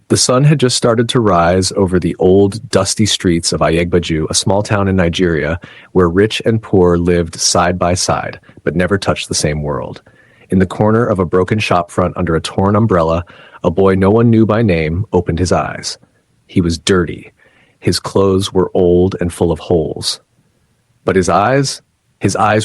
The sun had just started to rise over the old, dusty streets of Ayegbaju, a small town in Nigeria where rich and poor lived side by side, but never touched the same world. In the corner of a broken shopfront under a torn umbrella, a boy no one knew by name opened his eyes. He was dirty. His clothes were old and full of holes. But his eyes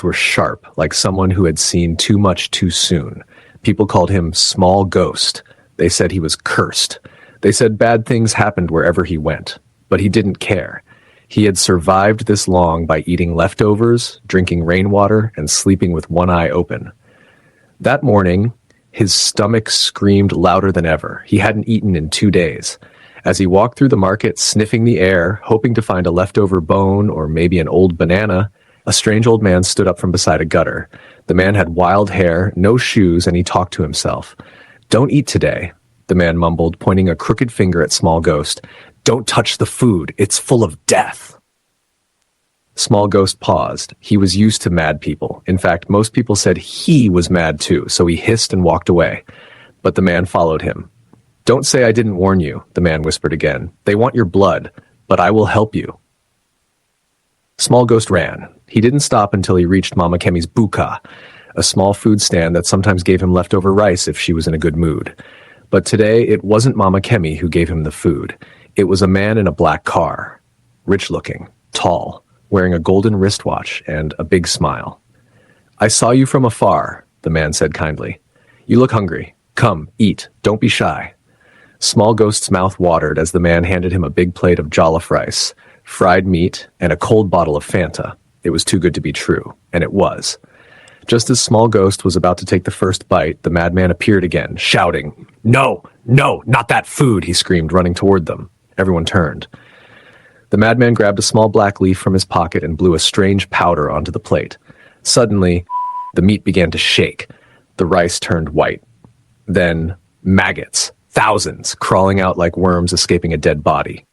were sharp, like someone who had seen too much too soon. People called him Small Ghost. They said he was cursed. They said bad things happened wherever he went, but he didn't care. He had survived this long by eating leftovers, drinking rainwater, and sleeping with one eye open. That morning, his stomach screamed louder than ever. He hadn't eaten in 2 days. As he walked through the market, sniffing the air, hoping to find a leftover bone or maybe an old banana, a strange old man stood up from beside a gutter. The man had wild hair, no shoes, and he talked to himself. "Don't eat today," the man mumbled, pointing a crooked finger at Small Ghost. "Don't touch the food. It's full of death." Small Ghost paused. He was used to mad people. In fact, most people said he was mad too, so he hissed and walked away. But the man followed him. "Don't say I didn't warn you," the man whispered again. "They want your blood, but I will help you." Small Ghost ran. He didn't stop until he reached Mama Kemi's buka, a small food stand that sometimes gave him leftover rice if she was in a good mood. But today, it wasn't Mama Kemi who gave him the food. It was a man in a black car. Rich-looking, tall, wearing a golden wristwatch and a big smile. "I saw you from afar," the man said kindly. "You look hungry. Come, eat. Don't be shy." Small Ghost's mouth watered as the man handed him a big plate of jollof rice, fried meat, and a cold bottle of Fanta. It was too good to be true, and it was. Just as Small Ghost was about to take the first bite, the madman appeared again, shouting, "No, no, not that food," he screamed, running toward them. Everyone turned. The madman grabbed a small black leaf from his pocket and blew a strange powder onto the plate. Suddenly, the meat began to shake. The rice turned white. Then, maggots, thousands, crawling out like worms escaping a dead body.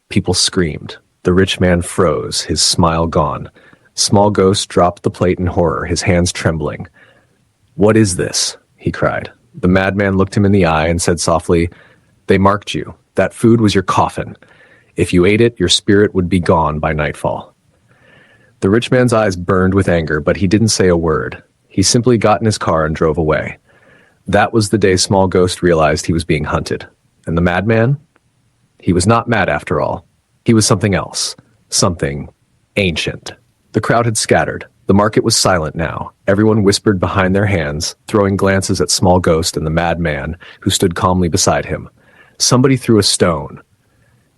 People screamed. The rich man froze, his smile gone. Small Ghost dropped the plate in horror, his hands trembling. "What is this?" he cried. The madman looked him in the eye and said softly, "They marked you. That food was your coffin. If you ate it, your spirit would be gone by nightfall." The rich man's eyes burned with anger, but he didn't say a word. He simply got in his car and drove away. That was the day Small Ghost realized he was being hunted. And the madman? He was not mad after all. He was something else. Something ancient. The crowd had scattered. The market was silent now. Everyone whispered behind their hands, throwing glances at Small Ghost and the madman, who stood calmly beside him. Somebody threw a stone.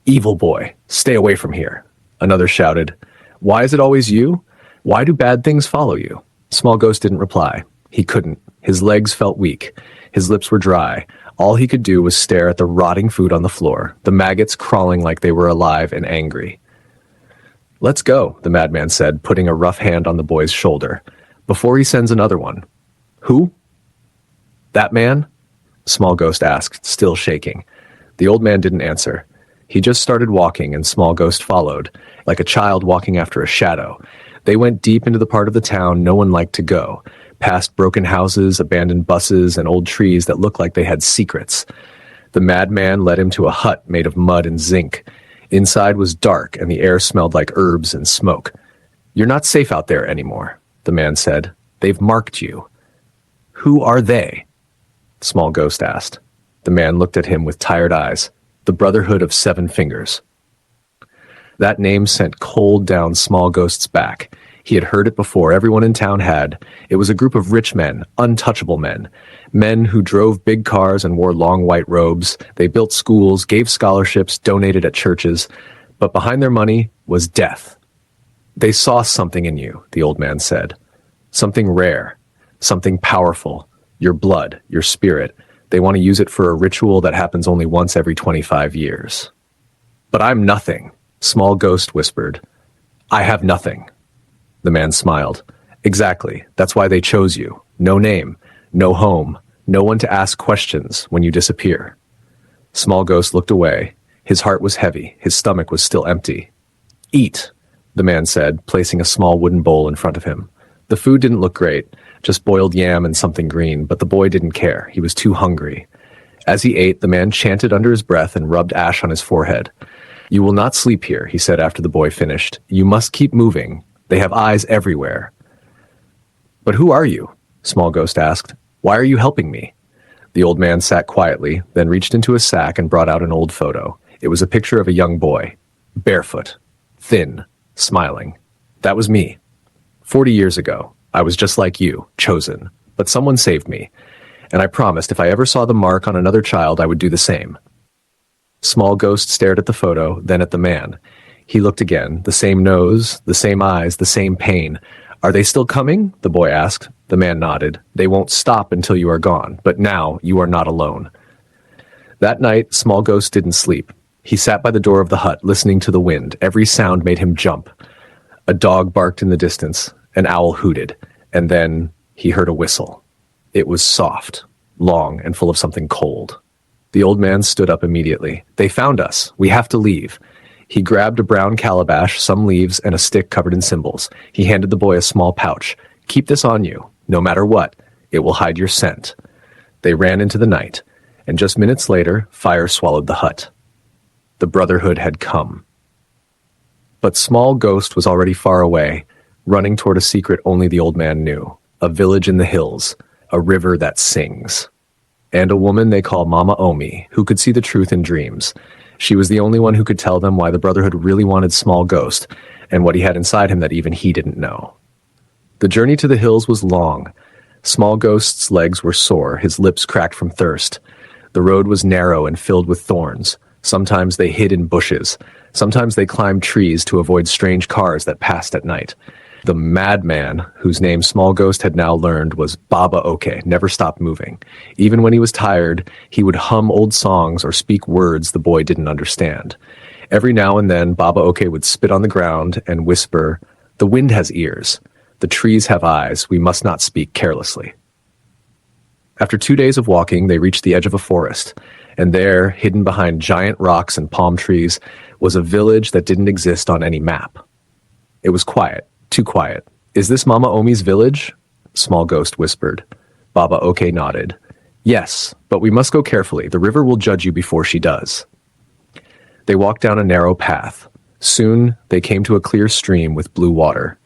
"Evil boy, stay away from here," another shouted. "Why is it always you? Why do bad things follow you?" Small Ghost didn't reply. He couldn't. His legs felt weak. His lips were dry. All he could do was stare at the rotting food on the floor, the maggots crawling like they were alive and angry. "Let's go," the madman said, putting a rough hand on the boy's shoulder, "before he sends another one." "Who?" "That man?" Small Ghost asked, still shaking. The old man didn't answer. He just started walking, and Small Ghost followed, like a child walking after a shadow. They went deep into the part of the town no one liked to go, past broken houses, abandoned buses, and old trees that looked like they had secrets. The madman led him to a hut made of mud and zinc. Inside was dark, and the air smelled like herbs and smoke. "You're not safe out there anymore," the man said. "They've marked you." "Who are they?" Small Ghost asked. The man looked at him with tired eyes. "The Brotherhood of Seven Fingers." That name sent cold down Small Ghost's back. He had heard it before. Everyone in town had. It was a group of rich men, untouchable men. Men who drove big cars and wore long white robes. They built schools, gave scholarships, donated at churches. But behind their money was death. "They saw something in you," the old man said. "Something rare. Something powerful. Your blood, your spirit. They want to use it for a ritual that happens only once every 25 years. "But I'm nothing," Small Ghost whispered. "I have nothing." The man smiled. "Exactly. That's why they chose you. No name, no home, no one to ask questions when you disappear." Small Ghost looked away. His heart was heavy. His stomach was still empty. "Eat," the man said, placing a small wooden bowl in front of him. The food didn't look great, just boiled yam and something green, but the boy didn't care. He was too hungry. As he ate, the man chanted under his breath and rubbed ash on his forehead. "You will not sleep here," he said after the boy finished. "You must keep moving. They have eyes everywhere." "But who are you?" Small Ghost asked. "Why are you helping me?" The old man sat quietly, then reached into a sack and brought out an old photo. It was a picture of a young boy, barefoot, thin, smiling. "That was me. 40 years ago. I was just like you, chosen. But someone saved me. And I promised if I ever saw the mark on another child, I would do the same." Small Ghost stared at the photo, then at the man. He looked again, the same nose, the same eyes, the same pain. "Are they still coming?" the boy asked. The man nodded. "They won't stop until you are gone, but now you are not alone." That night, Small Ghost didn't sleep. He sat by the door of the hut, listening to the wind. Every sound made him jump. A dog barked in the distance, an owl hooted, and then he heard a whistle. It was soft, long, and full of something cold. The old man stood up immediately. "They found us. We have to leave." He grabbed a brown calabash, some leaves, and a stick covered in symbols. He handed the boy a small pouch. "Keep this on you. No matter what, it will hide your scent." They ran into the night, and just minutes later, fire swallowed the hut. The Brotherhood had come. But Small Ghost was already far away, running toward a secret only the old man knew. A village in the hills, a river that sings. And a woman they call Mama Omi, who could see the truth in dreams. She was the only one who could tell them why the Brotherhood really wanted Small Ghost, and what he had inside him that even he didn't know. The journey to the hills was long. Small Ghost's legs were sore, his lips cracked from thirst. The road was narrow and filled with thorns. Sometimes they hid in bushes. Sometimes they climbed trees to avoid strange cars that passed at night. The madman, whose name Small Ghost had now learned, was Baba Oke, never stopped moving. Even when he was tired, he would hum old songs or speak words the boy didn't understand. Every now and then, Baba Oke would spit on the ground and whisper, "The wind has ears. The trees have eyes. We must not speak carelessly." After 2 days of walking, they reached the edge of a forest, and there, hidden behind giant rocks and palm trees, was a village that didn't exist on any map. It was quiet. Too quiet. "Is this Mama Omi's village?" Small Ghost whispered. Baba Oke nodded. "Yes, but we must go carefully. The river will judge you before she does." They walked down a narrow path. Soon, they came to a clear stream with blue water.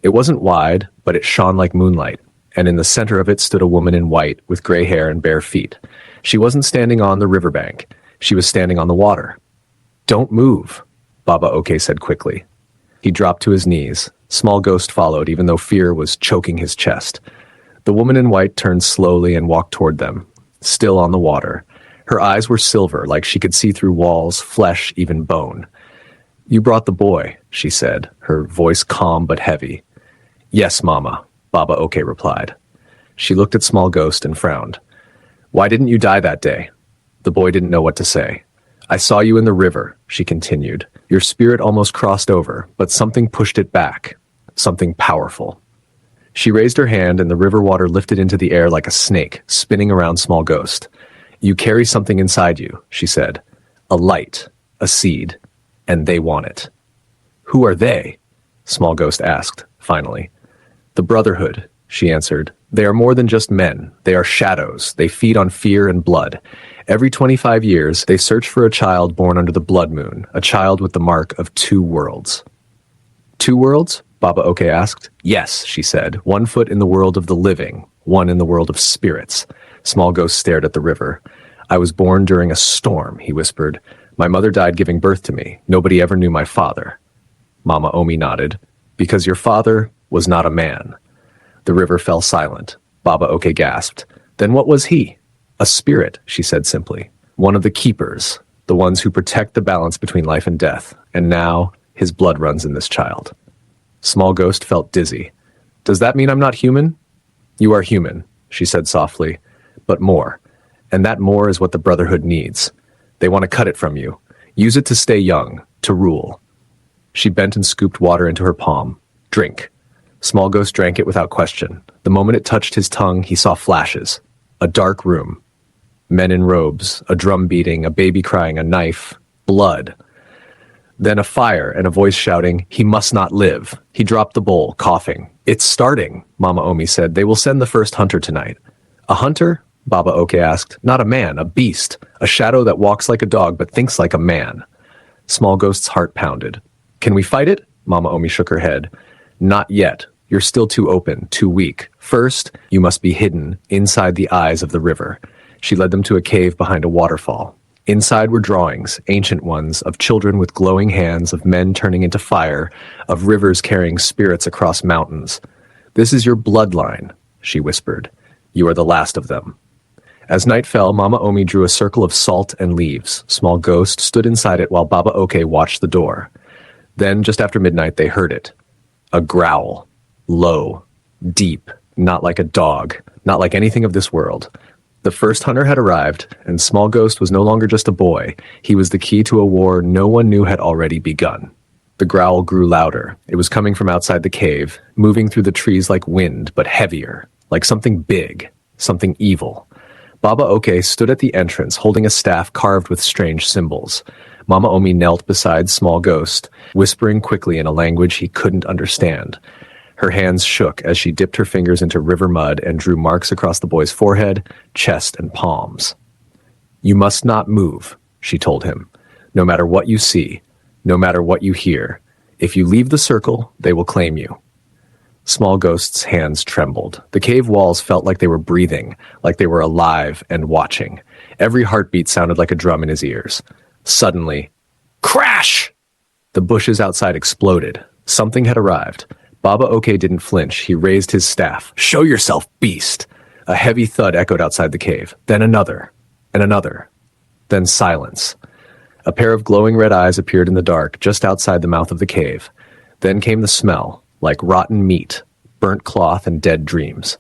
It wasn't wide, but it shone like moonlight, and in the center of it stood a woman in white with gray hair and bare feet. She wasn't standing on the riverbank. She was standing on the water. "Don't move," Baba Oke said quickly. He dropped to his knees. Small Ghost followed, even though fear was choking his chest. The woman in white turned slowly and walked toward them, still on the water. Her eyes were silver, like she could see through walls, flesh, even bone. "You brought the boy," she said, her voice calm but heavy. "Yes, Mama," Baba Oke replied. She looked at Small Ghost and frowned. "Why didn't you die that day?" The boy didn't know what to say. "I saw you in the river," she continued. "Your spirit almost crossed over, but something pushed it back. Something powerful." She raised her hand and the river water lifted into the air like a snake, spinning around Small Ghost. "You carry something inside you," she said. "A light, a seed, and they want it." "Who are they?" Small Ghost asked, finally. "The Brotherhood," she answered. "They are more than just men. They are shadows. They feed on fear and blood. Every 25 years, they search for a child born under the blood moon, a child with the mark of 2 worlds. "2 worlds?" Baba Oke asked. "Yes," she said. "1 foot in the world of the living, 1 in the world of spirits." Small Ghost stared at the river. "I was born during a storm," he whispered. "My mother died giving birth to me. Nobody ever knew my father." Mama Omi nodded. "Because your father was not a man." The river fell silent. Baba Oke gasped. "Then what was he?" "A spirit," she said simply. "One of the keepers, the ones who protect the balance between life and death. And now, his blood runs in this child." Small Ghost felt dizzy. "Does that mean I'm not human?" "You are human," she said softly, "but more. And that more is what the Brotherhood needs. They want to cut it from you. Use it to stay young, to rule." She bent and scooped water into her palm. "Drink." Small Ghost drank it without question. The moment it touched his tongue, he saw flashes. A dark room. Men in robes, a drum beating, a baby crying, a knife, blood. Then a fire and a voice shouting, "He must not live." He dropped the bowl, coughing. "It's starting," Mama Omi said. "They will send the first hunter tonight." "A hunter?" Baba Oke asked. Not a man, a beast. A shadow that walks like a dog but thinks like a man. Small Ghost's heart pounded. Can we fight it? Mama Omi shook her head. Not yet. You're still too open, too weak. First, you must be hidden inside the eyes of the river. She led them to a cave behind a waterfall. Inside were drawings, ancient ones, of children with glowing hands, of men turning into fire, of rivers carrying spirits across mountains. This is your bloodline, she whispered. You are the last of them. As night fell, Mama Omi drew a circle of salt and leaves. Small Ghost stood inside it while Baba Oke watched the door. Then, just after midnight, they heard it. A growl. Low. Deep. Not like a dog. Not like anything of this world. The first hunter had arrived, and Small Ghost was no longer just a boy. He was the key to a war no one knew had already begun. The growl grew louder. It was coming from outside the cave, moving through the trees like wind, but heavier. Like something big. Something evil. Baba Oke stood at the entrance, holding a staff carved with strange symbols. Mama Omi knelt beside Small Ghost, whispering quickly in a language he couldn't understand. Her hands shook as she dipped her fingers into river mud and drew marks across the boy's forehead, chest, and palms. You must not move, she told him. No matter what you see, no matter what you hear, if you leave the circle, they will claim you. Small Ghost's hands trembled. The cave walls felt like they were breathing, like they were alive and watching. Every heartbeat sounded like a drum in his ears. Suddenly, crash! The bushes outside exploded. Something had arrived. Baba Oke didn't flinch. He raised his staff. Show yourself, beast! A heavy thud echoed outside the cave. Then another. And another. Then silence. A pair of glowing red eyes appeared in the dark just outside the mouth of the cave. Then came the smell, like rotten meat, burnt cloth, and dead dreams.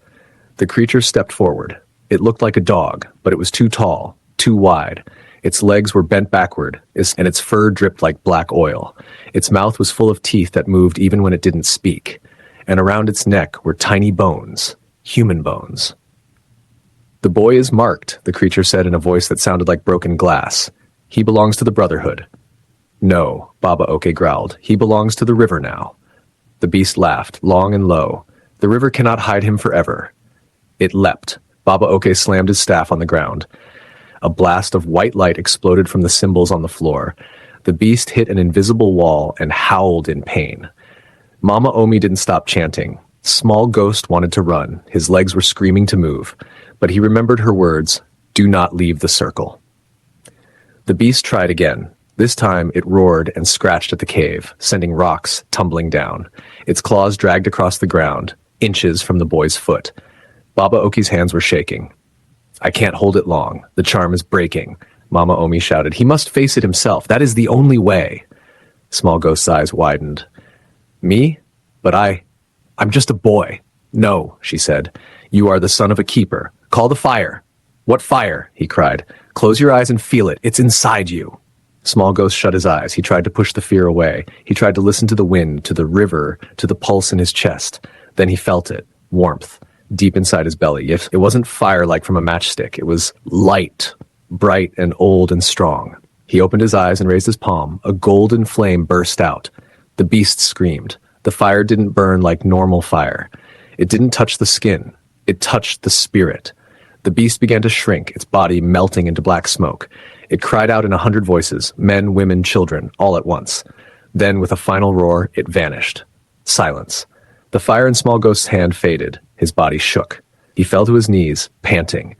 The creature stepped forward. It looked like a dog, but it was too tall, too wide. Its legs were bent backward, and its fur dripped like black oil. Its mouth was full of teeth that moved even when it didn't speak. And around its neck were tiny bones, human bones. The boy is marked, the creature said in a voice that sounded like broken glass. He belongs to the Brotherhood. No, Baba Oke growled. He belongs to the river now. The beast laughed, long and low. The river cannot hide him forever. It leapt. Baba Oke slammed his staff on the ground. A blast of white light exploded from the symbols on the floor. The beast hit an invisible wall and howled in pain. Mama Omi didn't stop chanting. Small Ghost wanted to run. His legs were screaming to move. But he remembered her words, "Do not leave the circle." The beast tried again. This time it roared and scratched at the cave, sending rocks tumbling down. Its claws dragged across the ground, inches from the boy's foot. Baba Oki's hands were shaking. I can't hold it long. The charm is breaking. Mama Omi shouted. He must face it himself. That is the only way. Small Ghost's eyes widened. Me? But I'm just a boy. No, she said. You are the son of a keeper. Call the fire. What fire? He cried. Close your eyes and feel it. It's inside you. Small Ghost shut his eyes. He tried to push the fear away. He tried to listen to the wind, to the river, to the pulse in his chest. Then he felt it. Warmth. Deep inside his belly. If it wasn't fire like from a matchstick, it was light, bright and old and strong. He opened his eyes and raised his palm. A golden flame burst out. The beast screamed. The fire didn't burn like normal fire. It didn't touch the skin. It touched the spirit. The beast began to shrink, its body melting into black smoke. It cried out in 100 voices, men, women, children, all at once. Then, with a final roar, it vanished. Silence. The fire in Small Ghost's hand faded. His body shook. He fell to his knees, panting.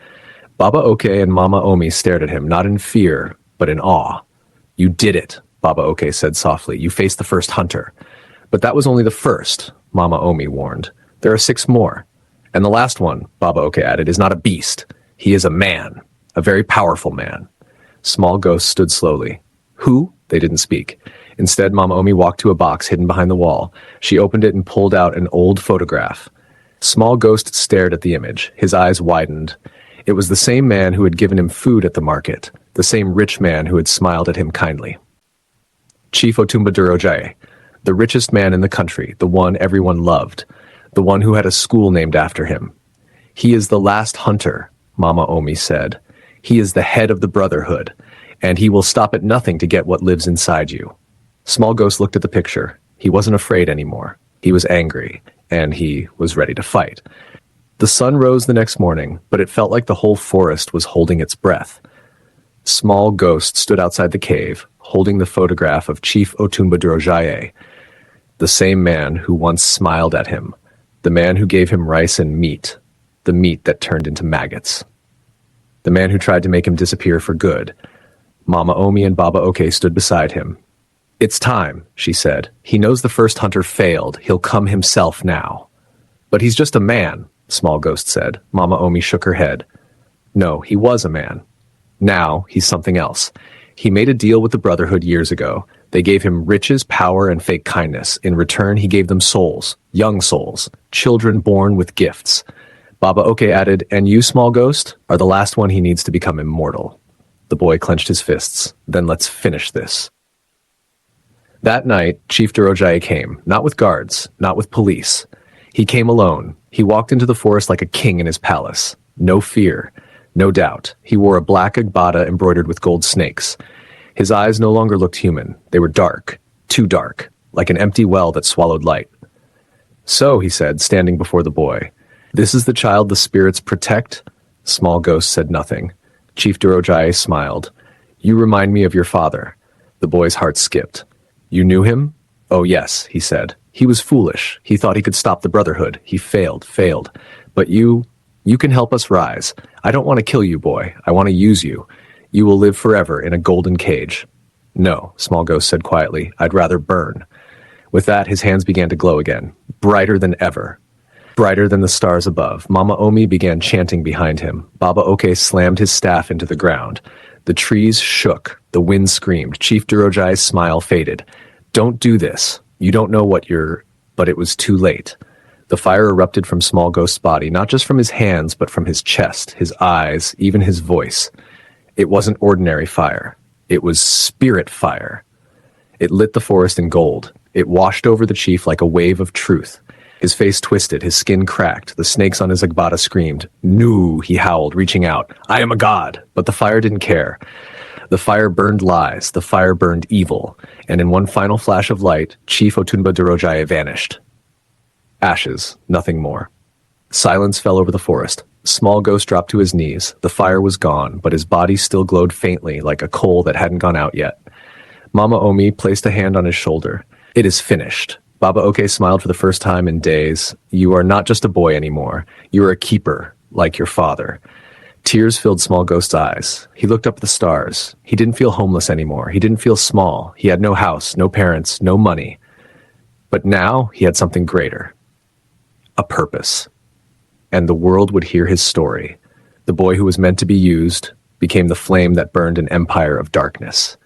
Baba Oke and Mama Omi stared at him, not in fear, but in awe. You did it, Baba Oke said softly. You faced the first hunter. But that was only the first, Mama Omi warned. There are 6 more. And the last one, Baba Oke added, is not a beast. He is a man, a very powerful man. Small Ghost stood slowly. Who? They didn't speak. Instead, Mama Omi walked to a box hidden behind the wall. She opened it and pulled out an old photograph. Small Ghost stared at the image. His eyes widened. It was the same man who had given him food at the market, the same rich man who had smiled at him kindly. Chief Otumba Durojaye, the richest man in the country, the one everyone loved, the one who had a school named after him. He is the last hunter, Mama Omi said. He is the head of the Brotherhood, and he will stop at nothing to get what lives inside you. Small Ghost looked at the picture. He wasn't afraid anymore. He was angry, and he was ready to fight. The sun rose the next morning, but it felt like the whole forest was holding its breath. Small Ghost stood outside the cave, holding the photograph of Chief Otunba Drojaye, the same man who once smiled at him, the man who gave him rice and meat, the meat that turned into maggots. The man who tried to make him disappear for good. Mama Omi and Baba Oke stood beside him. "It's time," she said. "He knows the first hunter failed. He'll come himself now." "But he's just a man," Small Ghost said. Mama Omi shook her head. "No, he was a man. Now he's something else. He made a deal with the Brotherhood years ago. They gave him riches, power, and fake kindness. In return, he gave them souls, young souls, children born with gifts." Baba Oke added, "And you, Small Ghost, are the last one he needs to become immortal." The boy clenched his fists. "Then let's finish this." That night, Chief Drojaye came, not with guards, not with police. He came alone. He walked into the forest like a king in his palace. No fear, no doubt. He wore a black agbada embroidered with gold snakes. His eyes no longer looked human. They were dark, too dark, like an empty well that swallowed light. "So," he said, standing before the boy, "this is the child the spirits protect?" Small Ghost said nothing. Chief Drojaye smiled. "You remind me of your father." The boy's heart skipped. "You knew him?" "Oh yes," he said. "He was foolish. He thought he could stop the Brotherhood. He failed. But you can help us rise. I don't want to kill you, boy. I want to use you. You will live forever in a golden cage." "No," Small Ghost said quietly. "I'd rather burn." With that, his hands began to glow again, brighter than ever. Brighter than the stars above. Mama Omi began chanting behind him. Baba Oke slammed his staff into the ground. The trees shook. The wind screamed. Chief Drojaye's smile faded. "Don't do this. You don't know what you're..." But it was too late. The fire erupted from Small Ghost's body, not just from his hands, but from his chest, his eyes, even his voice. It wasn't ordinary fire. It was spirit fire. It lit the forest in gold. It washed over the chief like a wave of truth. His face twisted, his skin cracked. The snakes on his agbada screamed. "No," he howled, reaching out. "I am a god." But the fire didn't care. The fire burned lies. The fire burned evil. And in one final flash of light, Chief Otunba Drojaye vanished. Ashes, nothing more. Silence fell over the forest. Small Ghost dropped to his knees. The fire was gone, but his body still glowed faintly, like a coal that hadn't gone out yet. Mama Omi placed a hand on his shoulder. "It is finished." Baba Oke smiled for the first time in days. "You are not just a boy anymore. You are a keeper, like your father." Tears filled Small Ghost's eyes. He looked up at the stars. He didn't feel homeless anymore. He didn't feel small. He had no house, no parents, no money. But now he had something greater. A purpose. And the world would hear his story. The boy who was meant to be used became the flame that burned an empire of darkness.